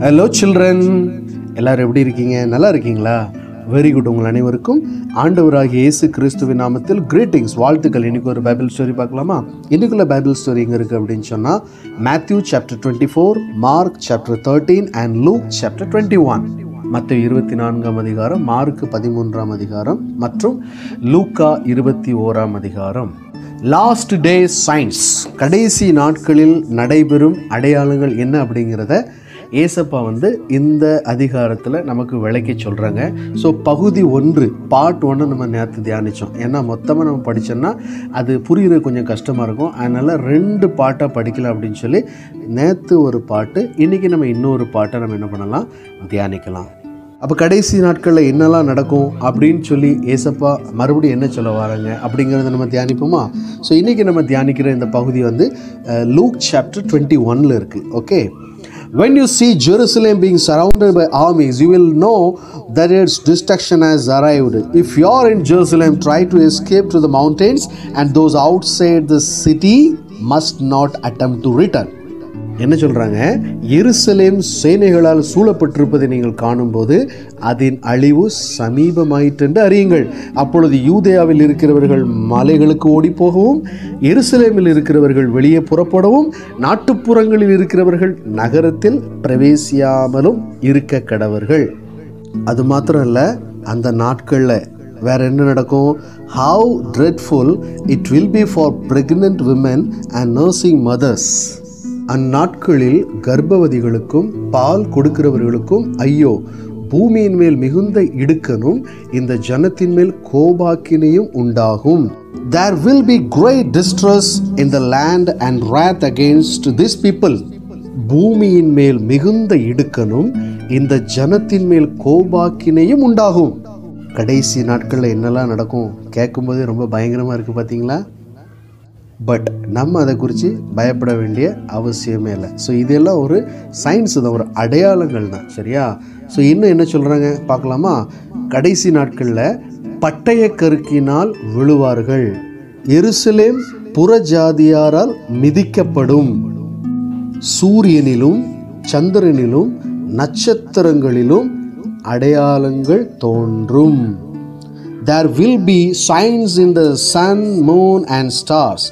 Hello children, எல்லாரும் எப்படி இருக்கீங்க? நல்லா இருக்கீங்களா? Very good. உங்கள் அனைவருக்கும் ஆண்டவராகிய இயேசு கிறிஸ்துவின் நாமத்தில் கிரீட்டிங்ஸ், வாழ்த்துக்கள். இன்றைக்கி ஒரு பைபிள் ஸ்டோரி பார்க்கலாமா? இன்றைக்குள்ள பைபிள் ஸ்டோரி எங்கே இருக்குது அப்படின்னு சொன்னால், Matthew chapter 24, Mark chapter 13 and Luke chapter 21. மத்தேயு 24ஆம் அதிகாரம், மார்க் 13ஆம் அதிகாரம் மற்றும் லூக்கா 21ஆம் அதிகாரம். லாஸ்ட் டே சைன்ஸ், கடைசி நாட்களில் நடைபெறும் அடையாளங்கள் என்ன அப்படிங்கிறத ஏசப்பா இந்த அதிகாரத்தில் நமக்கு விளக்கி சொல்கிறாங்க. ஸோ பகுதி 1 பார்ட் 1 நம்ம நேற்று தியானித்தோம். ஏன்னா மொத்தமாக நம்ம படித்தோம்னா அது புரிகிறது கொஞ்சம் கஷ்டமாக இருக்கும். அதனால் 2 பாட்டாக படிக்கலாம் அப்படின்னு சொல்லி நேற்று ஒரு பாட்டு, இன்றைக்கி நம்ம இன்னொரு பாட்டை நம்ம என்ன பண்ணலாம், தியானிக்கலாம். அப்போ கடைசி நாட்களில் என்னெல்லாம் நடக்கும் அப்படின்னு சொல்லி ஏசப்பா மறுபடியும் என்ன சொல்ல வராங்க அப்படிங்கிறத நம்ம தியானிப்போமா? ஸோ இன்றைக்கி நம்ம தியானிக்கிற இந்த பகுதி லூக் சாப்டர் 21 இருக்குது. Okay. When you see Jerusalem being surrounded by armies, you will know that its destruction has arrived. If you are in Jerusalem, try to escape to the mountains, and those outside the city must not attempt to return. என்ன சொல்கிறாங்க? எருசலேம் சேனைகளால் சூழப்பட்டிருப்பதை நீங்கள் காணும்போது அதன் அழிவு சமீபமாயிற்றென்று அறியுங்கள். அப்பொழுது யூதேயாவில் இருக்கிறவர்கள் மலைகளுக்கு ஓடி போகவும், எருசலேமில் இருக்கிறவர்கள் வெளியே புறப்படவும், நாட்டுப்புறங்களில் இருக்கிறவர்கள் நகரத்தில் பிரவேசியாமலும் இருக்க கடவர்கள். அது மாத்திரம் இல்லை, அந்த நாட்களில் வேற என்ன நடக்கும்? How dreadful it will be for pregnant women and nursing mothers. அந்நாட்களில் கர்ப்பவதிகளுக்கும் பால் கொடுக்கிறவர்களுக்கும் ஐயோ, பூமியின் மேல் மிகுந்த இடுக்கனும் இந்த ஜனத்தின் மேல் கோபாக்கினையும் உண்டாகும். There will be great distress in the land and wrath against this people. பூமியின் மேல் மிகுந்த இடுக்கனும் இந்த ஜனத்தின் மேல் கோபாக்கினையும் உண்டாகும். கடைசி நாட்களில் என்னெல்லாம் நடக்கும் கேட்கும்போதே ரொம்ப பயங்கரமாக இருக்குது பார்த்தீங்களா? பட் நம்ம அதை குறித்து பயப்பட வேண்டிய அவசியமே இல்லை. ஸோ இதெல்லாம் ஒரு சயின்ஸ் தான், ஒரு அடையாளங்கள் தான். சரியா? ஸோ இன்னும் என்ன சொல்கிறாங்க பார்க்கலாமா? கடைசி நாட்களில் பட்டய கருக்கினால் விழுவார்கள், எருசலேம் புறஜாதியாரால் மிதிக்கப்படும், சூரியனிலும் சந்திரனிலும் நட்சத்திரங்களிலும் அடையாளங்கள் தோன்றும். There will be signs in the sun, moon and stars.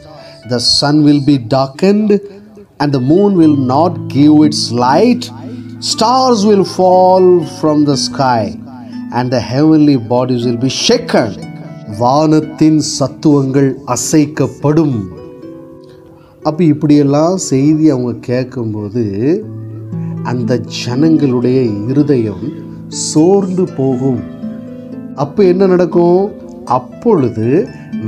The sun will be darkened and the moon will not give its light. Stars will fall from the sky and the heavenly bodies will be shaken. வானத்தின் சத்துவங்கள் அசைக்கப்படும். அப்போ இப்படியெல்லாம் செய்தி அவங்க கேட்கும்போது அந்த ஜனங்களுடைய இருதயம் சோர்ந்து போகும். அப்போ என்ன நடக்கும்? அப்பொழுது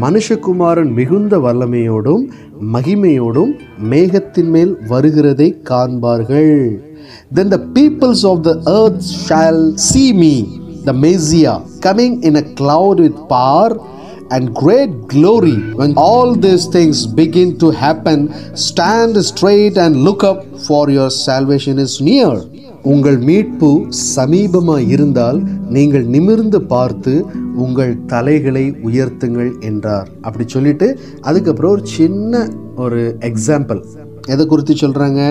மனுஷகுமாரன் மிகுந்த வல்லமையோடும் மகிமையோடும் மேகத்தின் மேல் வருகிறதை காண்பார்கள். Then the peoples of the earth shall see me, the Messiah, coming in a cloud with power and great glory. When all these things begin to happen, stand straight and look up, for your salvation is near. உங்கள் மீட்பு சமீபமாக இருந்தால் நீங்கள் நிமிர்ந்து பார்த்து உங்கள் தலைகளை உயர்த்துங்கள் என்றார். அப்படி சொல்லிட்டு அதுக்கப்புறம் ஒரு சின்ன ஒரு எக்ஸாம்பிள் எதை குறித்து சொல்கிறாங்க?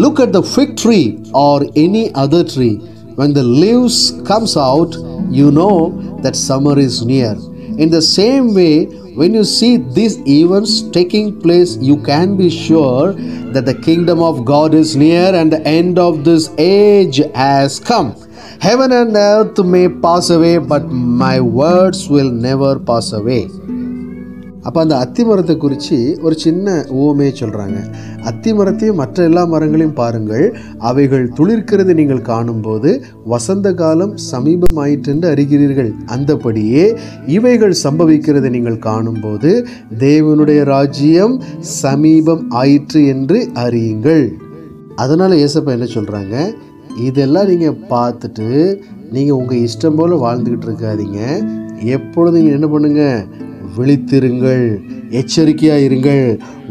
Look at the fig tree or any other tree. When the leaves comes out, you know that summer is near. In the same way, when you see these events taking place, you can be sure that the kingdom of God is near and the end of this age has come. Heaven and earth may pass away, but my words will never pass away. அப்போ அந்த அத்திமரத்தை குறித்து ஒரு சின்ன உவமையை சொல்கிறாங்க. அத்திமரத்தையும் மற்ற எல்லா மரங்களையும் பாருங்கள், அவைகள் துளிர்க்கிறது நீங்கள் காணும்போது வசந்த காலம் சமீபமாயிற்றென்று அறிகிறீர்கள். அந்தபடியே இவைகள் சம்பவிக்கிறது நீங்கள் காணும்போது தேவனுடைய ராஜ்யம் சமீபம் ஆயிற்று என்று அறியுங்கள். அதனால் ஏசப்பா என்ன சொல்கிறாங்க? இதெல்லாம் நீங்கள் பார்த்துட்டு நீங்கள் உங்கள் இஷ்டம் போல் வாழ்ந்துக்கிட்டு இருக்காதீங்க. எப்பொழுதும் நீங்கள் என்ன பண்ணுங்கள்? விழித்திருங்கள், எச்சரிக்கையாக இருங்கள்.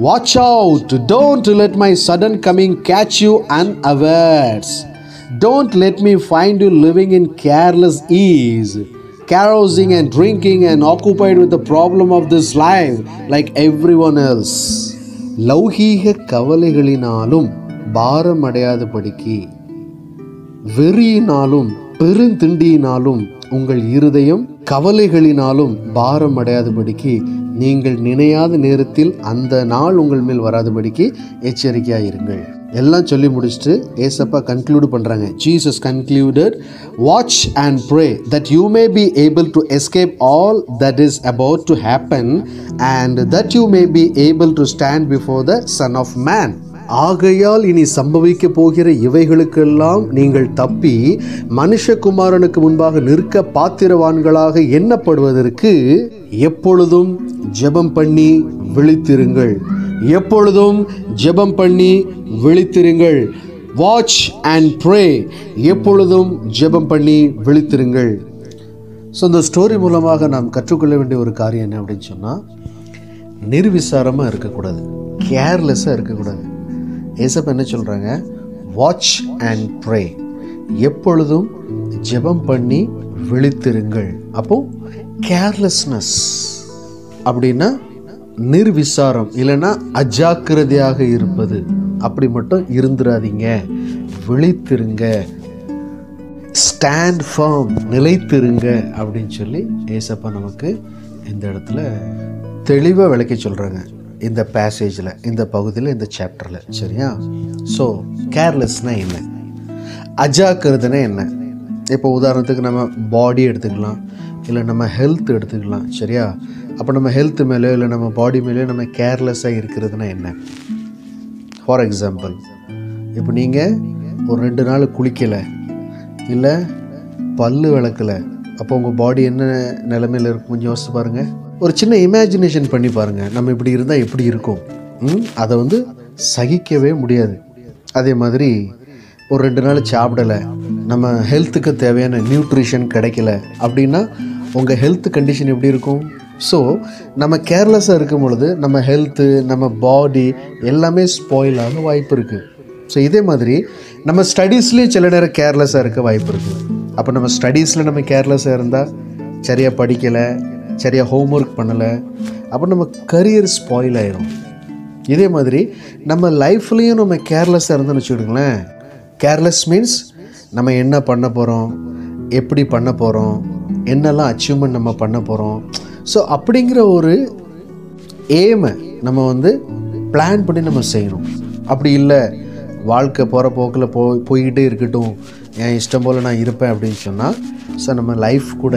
Watch out, don't let my sudden coming catch you unawares. Don't let me find you living in careless ease, carousing and drinking and occupied with the problem of this life like everyone else. லௌகீக கவலைகளினாலும் பாரம் அடையாதபடிக்கு வெறியினாலும் பெருந்திண்டியினாலும் உங்கள் இருதயம் கவலைகளினாலும் பாரம் அடையாதபடிக்கு நீங்கள் நினையாத நேரத்தில் அந்த நாள் உங்கள் மேல் வராதபடிக்கு எச்சரிக்கையாயிருங்கள். எல்லாம் சொல்லி முடிச்சுட்டு ஏசப்பா கன்க்ளூட் பண்ணுறாங்க. Jesus concluded, watch and pray that you may be able to escape all that is about to happen and that you may be able to stand before the Son of Man. ஆகையால் இனி சம்பவிக்க போகிற இவைகளுக்கெல்லாம் நீங்கள் தப்பி மனுஷகுமாரனுக்கு முன்பாக நிற்க பாத்திரவான்களாக எண்ணப்படுவதற்கு எப்பொழுதும் ஜெபம் பண்ணி விழித்திருங்கள். எப்பொழுதும் ஜெபம் பண்ணி விழித்திருங்கள். Watch and pray. எப்பொழுதும் ஜெபம் பண்ணி விழித்திருங்கள். ஸோ இந்த ஸ்டோரி மூலமாக நாம் கற்றுக்கொள்ள வேண்டிய ஒரு காரியம் என்ன அப்படின்னு சொன்னால், நிர்விசாரமாக இருக்கக்கூடாது, கேர்லெஸ்ஸாக இருக்கக்கூடாது. ஏசப்பா என்ன சொல்கிறாங்க? Watch and pray. எப்பொழுதும் ஜெபம் பண்ணி விழித்திருங்கள். அப்போது கேர்லெஸ்னஸ் அப்படின்னா நிர்விசாரம், இல்லைன்னா அஜாக்கிரதையாக இருப்பது, அப்படி மட்டும் இருந்துடாதீங்க. விழித்திருங்க, ஸ்டாண்ட் ஃபர்ம், நிலைத்திருங்க அப்படின்னு சொல்லி ஏசப்பா நமக்கு இந்த இடத்துல தெளிவாக விளக்கி சொல்கிறாங்க. இந்த பேசேஜில், இந்த பகுதியில், இந்த சாப்டரில். சரியா? ஸோ கேர்லெஸ்னால் என்ன, அஜாக்கிரதைனா என்ன? இப்போ உதாரணத்துக்கு நம்ம பாடி எடுத்துக்கலாம், இல்லை நம்ம ஹெல்த் எடுத்துக்கலாம். சரியா? அப்போ நம்ம ஹெல்த் மேலேயோ இல்லை நம்ம பாடி மேலேயோ நம்ம கேர்லெஸ்ஸாக இருக்கிறதுனா என்ன? ஃபார் எக்ஸாம்பிள், இப்போ நீங்கள் ஒரு 2 நாள் குளிக்கலை, இல்லை பல்லு விளக்கலை, அப்போ உங்கள் பாடி என்ன நிலைமையில் இருக்கும் கொஞ்சம் யோசிச்சு பாருங்கள். ஒரு சின்ன இமேஜினேஷன் பண்ணி பாருங்கள், நம்ம இப்படி இருந்தால் எப்படி இருக்கும். அதை சகிக்கவே முடியாது. அதே மாதிரி ஒரு 2 நாள் சாப்பிடலை, நம்ம ஹெல்த்துக்கு தேவையான நியூட்ரிஷன் கிடைக்கல அப்படின்னா உங்கள் ஹெல்த் கண்டிஷன் எப்படி இருக்கும்? ஸோ நம்ம கேர்லெஸ்ஸாக இருக்கும் பொழுது நம்ம ஹெல்த்து, நம்ம பாடி எல்லாமே ஸ்பாயில் ஆக வாய்ப்பு இருக்குது. ஸோ இதே மாதிரி நம்ம ஸ்டடீஸ்லேயும் சில நேரம் கேர்லெஸ்ஸாக இருக்க வாய்ப்பு இருக்குது. அப்போ நம்ம ஸ்டடீஸில் நம்ம கேர்லெஸ்ஸாக இருந்தால், சரியாக படிக்கலை, சரியாக ஹோம்ஒர்க் பண்ணலை, அப்போ நம்ம கரியர் ஸ்பாயில் ஆயிரும். இதே மாதிரி நம்ம லைஃப்லேயும் நம்ம கேர்லெஸ்ஸாக இருந்தோம்னு வச்சுக்கிடுங்களேன். கேர்லெஸ் மீன்ஸ் நம்ம என்ன பண்ண போகிறோம், எப்படி பண்ண போகிறோம், என்னெல்லாம் அச்சீவ்மெண்ட் நம்ம பண்ண போகிறோம். ஸோ அப்படிங்கிற ஒரு எய்மை நம்ம பிளான் பண்ணி நம்ம செய்யணும். அப்படி இல்லை, வாழ்க்கை போகிற போக்கில் போய்கிட்டே இருக்கட்டும், என் இஷ்டம் போல் நான் இருப்பேன் அப்படின்னு சொன்னால், ஸோ நம்ம லைஃப் கூட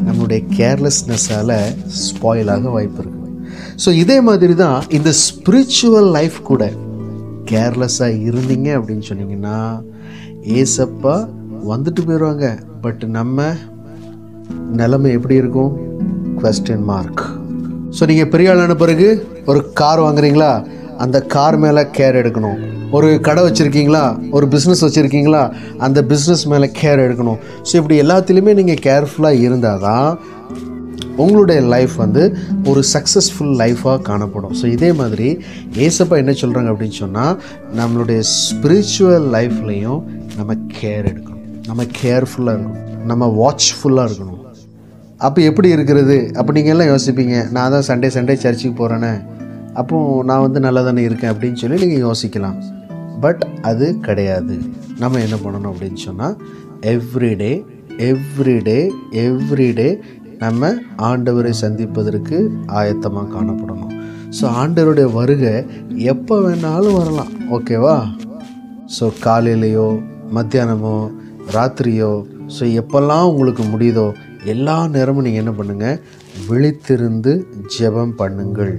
நம்மளுடைய கேர்லெஸ்னஸால் ஸ்பாயில் ஆக வாய்ப்பு இருக்குது. ஸோ இதே மாதிரி தான் இந்த ஸ்பிரிச்சுவல் லைஃப் கூட கேர்லெஸ்ஸாக இருந்தீங்க அப்படின்னு சொன்னீங்கன்னா ஏசப்பா வந்துட்டு போயிடுவாங்க. பட் நம்ம நிலைமை எப்படி இருக்கும்? Question mark. ஸோ நீங்கள் பெரிய ஆளான பிறகு ஒரு கார் வாங்குறீங்களா, அந்த கார் மேலே கேர் எடுக்கணும். ஒரு கடை வச்சுருக்கீங்களா, ஒரு பிஸ்னஸ் வச்சுருக்கீங்களா, அந்த பிஸ்னஸ் மேலே கேர் எடுக்கணும். ஸோ இப்படி எல்லாத்துலேயுமே நீங்கள் கேர்ஃபுல்லாக இருந்தால் தான் உங்களுடைய லைஃப் ஒரு சக்ஸஸ்ஃபுல் லைஃபாக காணப்படும். ஸோ இதே மாதிரி ஏசப்பா என்ன சொல்கிறாங்க அப்படின்னு சொன்னால், நம்மளுடைய ஸ்பிரிச்சுவல் லைஃப்லேயும் நம்ம கேர் எடுக்கணும், நம்ம கேர்ஃபுல்லாக இருக்கணும், நம்ம வாட்ச்ஃபுல்லாக இருக்கணும். அப்போ எப்படி இருக்கிறது? அப்போ நீங்கள் எல்லாம் யோசிப்பீங்க, நான் தான் சண்டே சர்ச்சுக்கு போகிறேனே, அப்போது நான் நல்லா தானே இருக்கேன் அப்படின்னு சொல்லி நீங்கள் யோசிக்கலாம். பட் அது கிடையாது. நம்ம என்ன பண்ணணும் அப்படின்னு சொன்னால், எவ்ரிடே நம்ம ஆண்டவரை சந்திப்பதற்கு ஆயத்தமாக காணப்படணும். ஸோ ஆண்டவருடைய வருகை எப்போ வேணாலும் வரலாம். ஓகேவா? ஸோ காலையிலையோ, மத்தியானமோ, ராத்திரியோ, ஸோ எப்போல்லாம் உங்களுக்கு முடியுதோ எல்லா நேரமும் நீங்கள் என்ன பண்ணுங்கள்? விழித்திருந்து ஜெபம் பண்ணுங்கள்.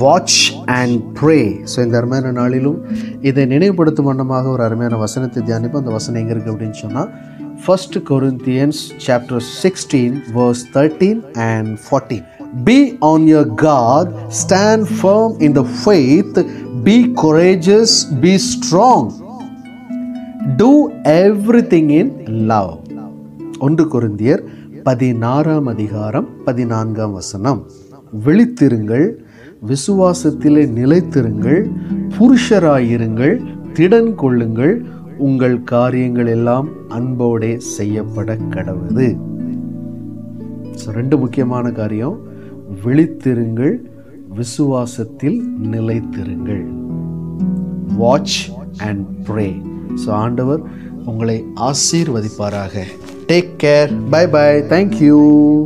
Watch and pray. ஸோ இந்த அருமையான நாளிலும் இதை நினைவுபடுத்தும் வண்ணமாக ஒரு அருமையான வசனத்தை தியானிப்போம். அந்த வசனம் எங்கே இருக்குது அப்படின்னு சொன்னால், 1 Corinthians chapter 16 verse 13 and 14. Be on your guard, stand firm in the faith, be courageous, be strong, do everything in love. 1 Corinthians 16:14. விழித்திருங்கள், விசுவாசத்திலே நிலைத்திருங்கள், புருஷராயிருங்கள், திடன் கொள்ளுங்கள், உங்கள் காரியங்கள் எல்லாம் அன்போடே செய்யப்பட கடவுது. ரெண்டு முக்கியமான காரியம், விழித்திருங்கள், விசுவாசத்தில் நிலைத்திருங்கள். Watch and pray. ஸோ ஆண்டவர் உங்களை ஆசீர்வதிப்பாராக. Take care. Bye bye. Thank you.